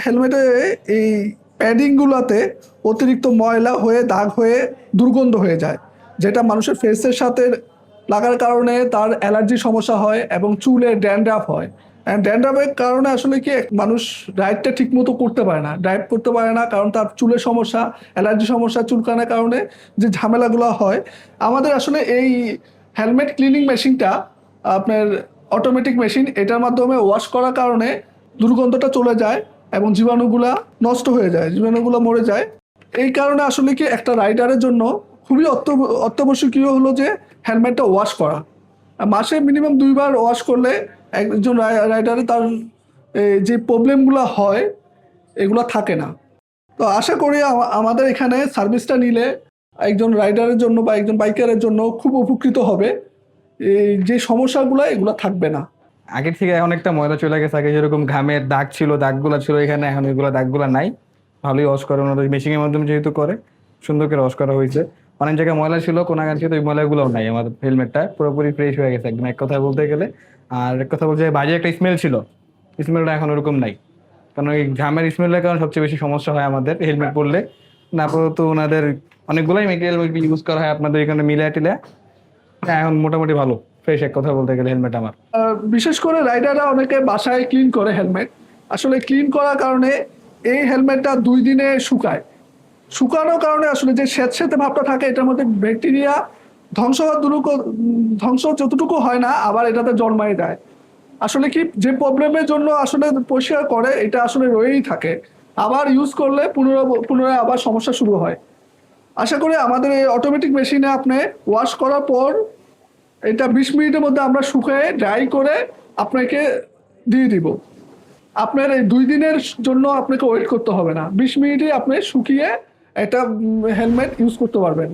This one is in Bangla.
হেলমেটে এই প্যাডিংগুলোতে অতিরিক্ত ময়লা হয়ে দাগ হয়ে দুর্গন্ধ হয়ে যায়, যেটা মানুষের ফেসের সাথে লাগার কারণে তার অ্যালার্জির সমস্যা হয় এবং চুলে ড্যান্ড্রাফ হয়। ড্যান্ড্রাফের কারণে আসলে কি মানুষ ডায়েটটা ঠিক মতো করতে পারে না, ডায়েট করতে পারে না কারণ তার চুলের সমস্যা, অ্যালার্জি সমস্যা, চুলকানোর কারণে যে ঝামেলাগুলো হয়। আমাদের আসলে এই হেলমেট ক্লিনিং মেশিনটা আপনার অটোমেটিক মেশিন, এটার মাধ্যমে ওয়াশ করার কারণে দুর্গন্ধটা চলে যায় এবং জীবাণুগুলা নষ্ট হয়ে যায়, জীবাণুগুলো মরে যায়। এই কারণে আসলে কি একটা রাইডারের জন্য খুবই অত্যাবশ্যকীয় হলো যে হেলমেটটা ওয়াশ করা। মাসে মিনিমাম 2 বার ওয়াশ করলে একজন রাইডারে তার যে প্রবলেমগুলো হয় এগুলো থাকে না। তো আশা করি আমাদের এখানে সার্ভিসটা নিলে একজন রাইডারের জন্য বা একজন বাইকারের জন্য খুব উপকৃত হবে। এই যে সমস্যাগুলো এগুলো থাকবে না। আগের থেকে অনেকটা ময়লা চলে গেছে। আগে যেরকম ঘামের দাগ ছিল, দাগগুলো ছিল এখানে, এখন এগুলো দাগগুলো নাই। ভালোই ওয়াশ করে ওনাদের মেশিনের মাধ্যমে, যেহেতু করে সুন্দর করে ওয়াশ করা হয়েছে। অনেক জায়গায় ময়লা ছিল, কোনাগান ছিল, ওই ময়লাগুলোও নাই। আমাদের হেলমেটটা পুরোপুরি ফ্রেশ হয়ে গেছে একদম, এক কথা বলতে গেলে। আর এক কথা বলতে বাজে একটা স্মেল ছিল, স্মেলটা এখন ওরকম নাই। কারণ ওই ঘামের স্মেলের কারণে সবচেয়ে বেশি সমস্যা হয় আমাদের হেলমেট পরলে। না আপাতত ওনাদের অনেকগুলোই মেটেরিয়াল ইউজ করা হয় আপনাদের এখানে মিলিয়ে টিলে। এখন মোটামুটি ভালো ফ্রেশ, এক কথা বলতে গেলে হেলমেট আমার। বিশেষ করে রাইডাররা অনেকে বাসায় ক্লিন করে হেলমেট। আসলে ক্লিন করার কারণে এই হেলমেটটা 2 দিনে শুকায়। শুকানোর কারণে আসলে যে স্যাঁতস্যাঁতে ভাবটা থাকে এটার মধ্যে ব্যাকটেরিয়া ধ্বংস যতটুকু হয় না, আবার এটাতে জন্মায় যায়। আসলে কি যে প্রবলেমের জন্য আসলে পরিষ্কার করে এটা আসলে রয়েই থাকে, আবার ইউজ করলে পুনরায় আবার সমস্যা শুরু হয়। আশা করি আমাদের এই অটোমেটিক মেশিনে আপনি ওয়াশ করার পর এটা 20 মিনিটের মধ্যে আমরা শুকিয়ে ড্রাই করে আপনাকে দিয়ে দিব। আপনার এই 2 দিনের জন্য আপনাকে ওয়েট করতে হবে না, 20 মিনিটে আপনি শুকিয়ে একটা হেলমেট ইউজ করতে পারবেন।